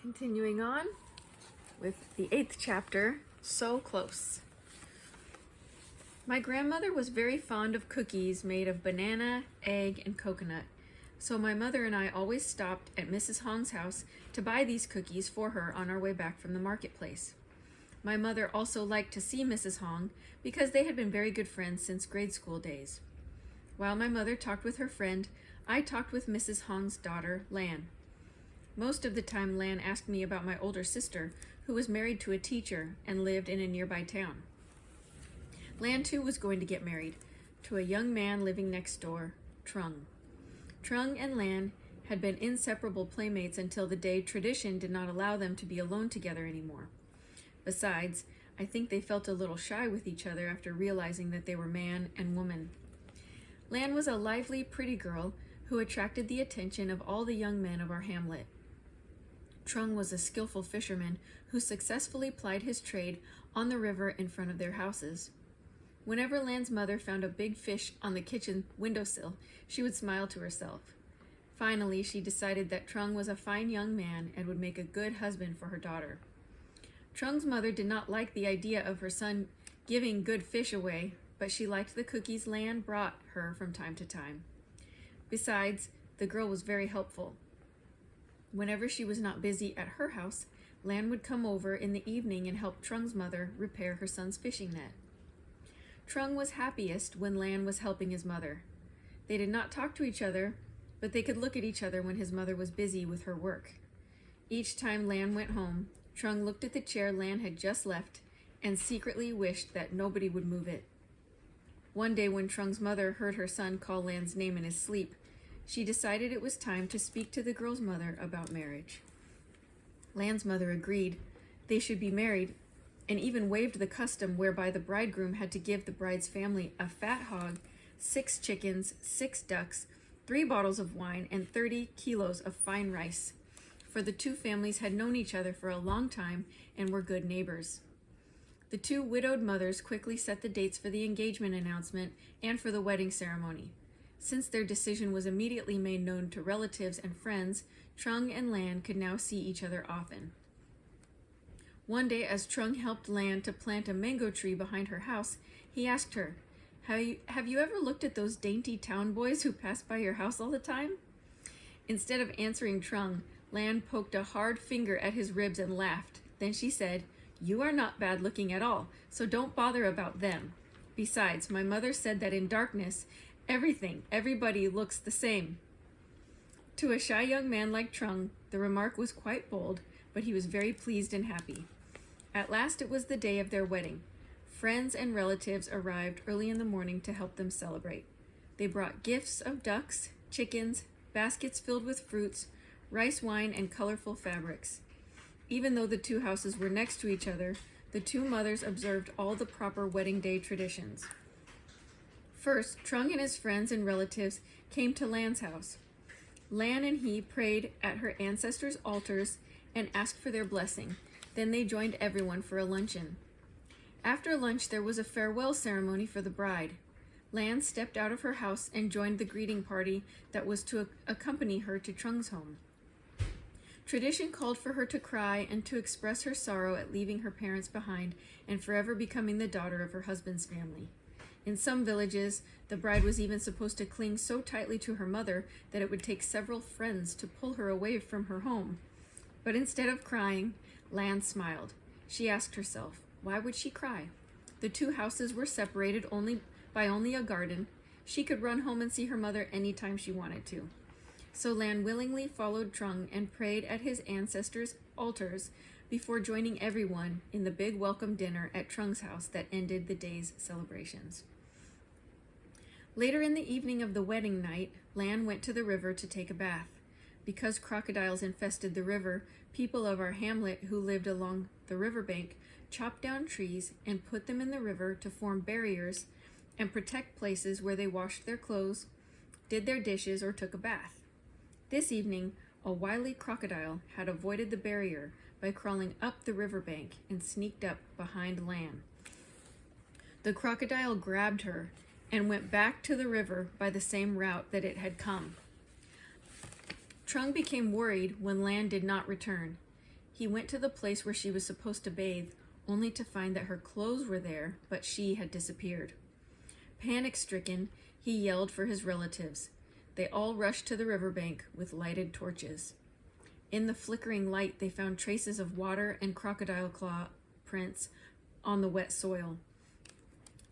Continuing on with the 8th chapter, So Close. My grandmother was very fond of cookies made of banana, egg, and coconut, so my mother and I always stopped at Mrs. Hong's house to buy these cookies for her on our way back from the marketplace. My mother also liked to see Mrs. Hong because they had been very good friends since grade school days. While my mother talked with her friend, I talked with Mrs. Hong's daughter, Lan. Most of the time, Lan asked me about my older sister, who was married to a teacher and lived in a nearby town. Lan, too, was going to get married to a young man living next door, Trung. Trung and Lan had been inseparable playmates until the day tradition did not allow them to be alone together anymore. Besides, I think they felt a little shy with each other after realizing that they were man and woman. Lan was a lively, pretty girl who attracted the attention of all the young men of our hamlet. Trung was a skillful fisherman who successfully plied his trade on the river in front of their houses. Whenever Lan's mother found a big fish on the kitchen windowsill, she would smile to herself. Finally, she decided that Trung was a fine young man and would make a good husband for her daughter. Trung's mother did not like the idea of her son giving good fish away, but she liked the cookies Lan brought her from time to time. Besides, the girl was very helpful. Whenever she was not busy at her house, Lan would come over in the evening and help Trung's mother repair her son's fishing net. Trung was happiest when Lan was helping his mother. They did not talk to each other, but they could look at each other when his mother was busy with her work. Each time Lan went home, Trung looked at the chair Lan had just left and secretly wished that nobody would move it. One day when Trung's mother heard her son call Lan's name in his sleep, she decided it was time to speak to the girl's mother about marriage. Lan's mother agreed they should be married and even waived the custom whereby the bridegroom had to give the bride's family a fat hog, 6 chickens, 6 ducks, 3 bottles of wine, and 30 kilos of fine rice, for the two families had known each other for a long time and were good neighbors. The two widowed mothers quickly set the dates for the engagement announcement and for the wedding ceremony. Since their decision was immediately made known to relatives and friends, Trung and Lan could now see each other often. One day, as Trung helped Lan to plant a mango tree behind her house, he asked her, Have you ever looked at those dainty town boys who pass by your house all the time?" Instead of answering Trung, Lan poked a hard finger at his ribs and laughed. Then she said, "You are not bad looking at all, so don't bother about them. Besides, my mother said that in darkness, everybody looks the same." To a shy young man like Trung, the remark was quite bold, but he was very pleased and happy. At last it was the day of their wedding. Friends and relatives arrived early in the morning to help them celebrate. They brought gifts of ducks, chickens, baskets filled with fruits, rice wine, and colorful fabrics. Even though the two houses were next to each other, the two mothers observed all the proper wedding day traditions. First, Trung and his friends and relatives came to Lan's house. Lan and he prayed at her ancestors' altars and asked for their blessing. Then they joined everyone for a luncheon. After lunch, there was a farewell ceremony for the bride. Lan stepped out of her house and joined the greeting party that was to accompany her to Trung's home. Tradition called for her to cry and to express her sorrow at leaving her parents behind and forever becoming the daughter of her husband's family. In some villages, the bride was even supposed to cling so tightly to her mother that it would take several friends to pull her away from her home. But instead of crying, Lan smiled. She asked herself, why would she cry? The two houses were separated by only a garden. She could run home and see her mother any time she wanted to. So Lan willingly followed Trung and prayed at his ancestors' altars before joining everyone in the big welcome dinner at Trung's house that ended the day's celebrations. Later in the evening of the wedding night, Lan went to the river to take a bath. Because crocodiles infested the river, people of our hamlet who lived along the riverbank chopped down trees and put them in the river to form barriers and protect places where they washed their clothes, did their dishes, or took a bath. This evening, a wily crocodile had avoided the barrier by crawling up the riverbank and sneaked up behind Lan. The crocodile grabbed her and went back to the river by the same route that it had come. Trung became worried when Lan did not return. He went to the place where she was supposed to bathe, only to find that her clothes were there, but she had disappeared. Panic-stricken, he yelled for his relatives. They all rushed to the riverbank with lighted torches. In the flickering light, they found traces of water and crocodile claw prints on the wet soil.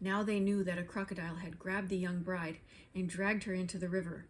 Now they knew that a crocodile had grabbed the young bride and dragged her into the river.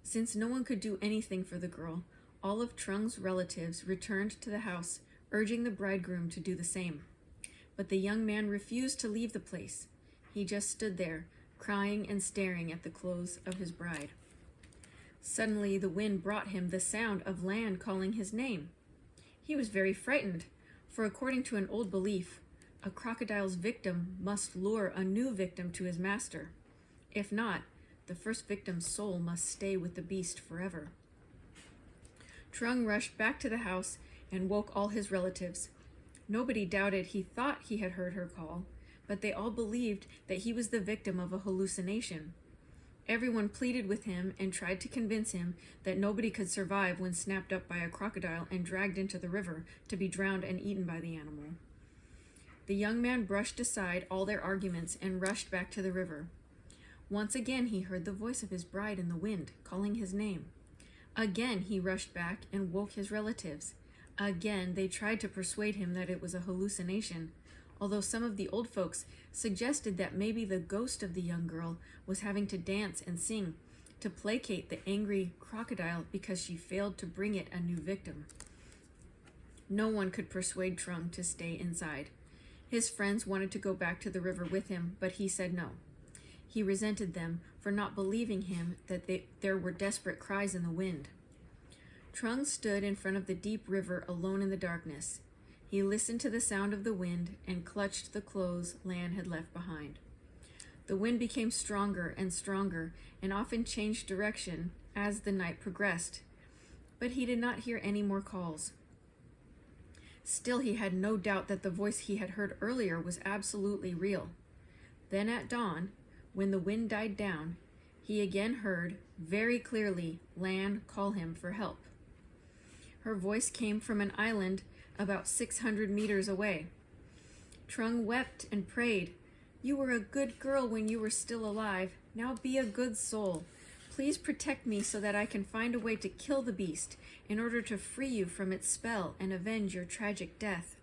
Since no one could do anything for the girl, all of Trung's relatives returned to the house, urging the bridegroom to do the same. But the young man refused to leave the place. He just stood there, crying and staring at the clothes of his bride. Suddenly, the wind brought him the sound of Lan calling his name. He was very frightened, for according to an old belief, a crocodile's victim must lure a new victim to his master. If not, the first victim's soul must stay with the beast forever. Trung rushed back to the house and woke all his relatives. Nobody doubted he thought he had heard her call, but they all believed that he was the victim of a hallucination. Everyone pleaded with him and tried to convince him that nobody could survive when snapped up by a crocodile and dragged into the river to be drowned and eaten by the animal. The young man brushed aside all their arguments and rushed back to the river. Once again he heard the voice of his bride in the wind, calling his name. Again he rushed back and woke his relatives. Again they tried to persuade him that it was a hallucination, although some of the old folks suggested that maybe the ghost of the young girl was having to dance and sing to placate the angry crocodile because she failed to bring it a new victim. No one could persuade Trung to stay inside. His friends wanted to go back to the river with him, but he said no. He resented them for not believing him that there were desperate cries in the wind. Trung stood in front of the deep river alone in the darkness. He listened to the sound of the wind and clutched the clothes Lan had left behind. The wind became stronger and stronger and often changed direction as the night progressed, but he did not hear any more calls. Still, he had no doubt that the voice he had heard earlier was absolutely real. Then at dawn, when the wind died down, he again heard, very clearly, Lan call him for help. Her voice came from an island about 600 meters away. Trung wept and prayed, "You were a good girl when you were still alive. Now be a good soul. Please protect me so that I can find a way to kill the beast in order to free you from its spell and avenge your tragic death."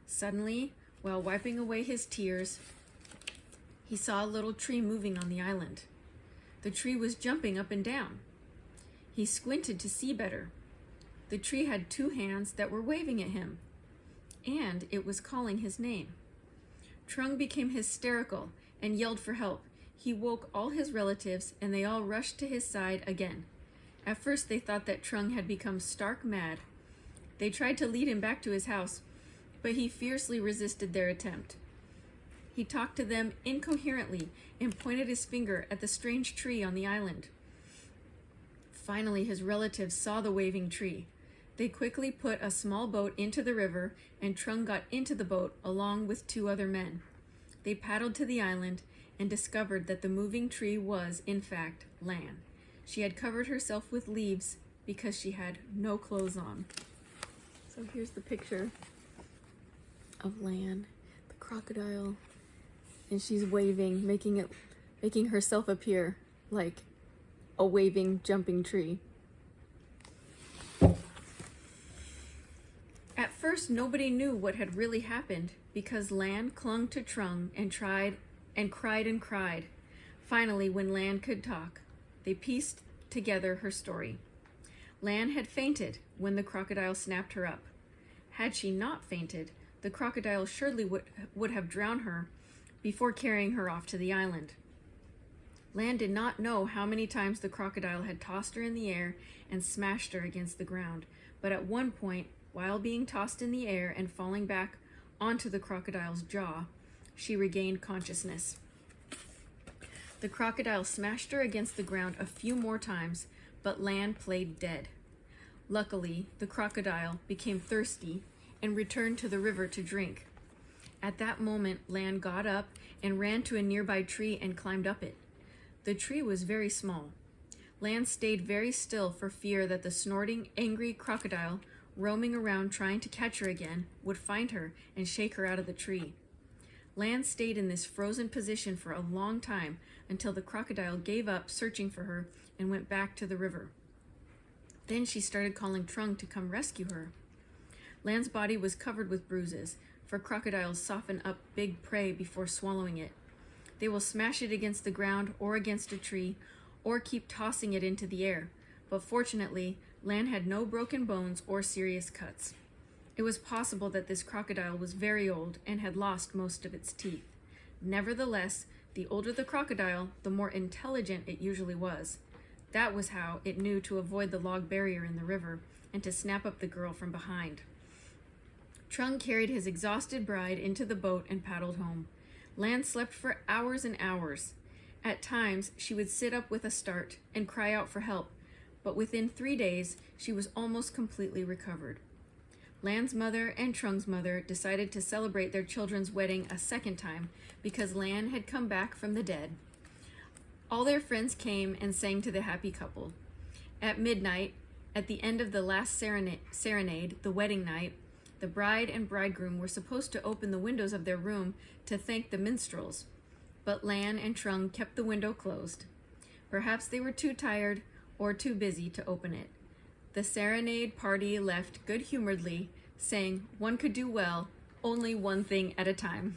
Suddenly, while wiping away his tears, he saw a little tree moving on the island. The tree was jumping up and down. He squinted to see better. The tree had 2 hands that were waving at him, and it was calling his name. Trung became hysterical and yelled for help. He woke all his relatives, and they all rushed to his side again. At first, they thought that Trung had become stark mad. They tried to lead him back to his house, but he fiercely resisted their attempt. He talked to them incoherently and pointed his finger at the strange tree on the island. Finally, his relatives saw the waving tree. They quickly put a small boat into the river, and Trung got into the boat along with 2 other men. They paddled to the island and discovered that the moving tree was, in fact, Lan. She had covered herself with leaves because she had no clothes on. So here's the picture of Lan, the crocodile, and she's waving, making herself appear like a waving, jumping tree. At first, nobody knew what had really happened because Lan clung to Trung and cried and cried. Finally, when Lan could talk, they pieced together her story. Lan had fainted when the crocodile snapped her up. Had she not fainted, the crocodile surely would have drowned her before carrying her off to the island. Lan did not know how many times the crocodile had tossed her in the air and smashed her against the ground, but at one point, while being tossed in the air and falling back onto the crocodile's jaw, she regained consciousness. The crocodile smashed her against the ground a few more times, but Lan played dead. Luckily, the crocodile became thirsty and returned to the river to drink. At that moment, Lan got up and ran to a nearby tree and climbed up it. The tree was very small. Lan stayed very still for fear that the snorting, angry crocodile roaming around trying to catch her again, would find her and shake her out of the tree. Lan stayed in this frozen position for a long time until the crocodile gave up searching for her and went back to the river. Then she started calling Trung to come rescue her. Lan's body was covered with bruises, for crocodiles soften up big prey before swallowing it. They will smash it against the ground or against a tree, or keep tossing it into the air. But fortunately, Lan had no broken bones or serious cuts. It was possible that this crocodile was very old and had lost most of its teeth. Nevertheless, the older the crocodile, the more intelligent it usually was. That was how it knew to avoid the log barrier in the river and to snap up the girl from behind. Trung carried his exhausted bride into the boat and paddled home. Lan slept for hours and hours. At times, she would sit up with a start and cry out for help, but within 3 days, she was almost completely recovered. Lan's mother and Trung's mother decided to celebrate their children's wedding a second time because Lan had come back from the dead. All their friends came and sang to the happy couple. At midnight, at the end of the last serenade, the wedding night, the bride and bridegroom were supposed to open the windows of their room to thank the minstrels, but Lan and Trung kept the window closed. Perhaps they were too tired or too busy to open it. The serenade party left good-humoredly, saying one could do well only one thing at a time.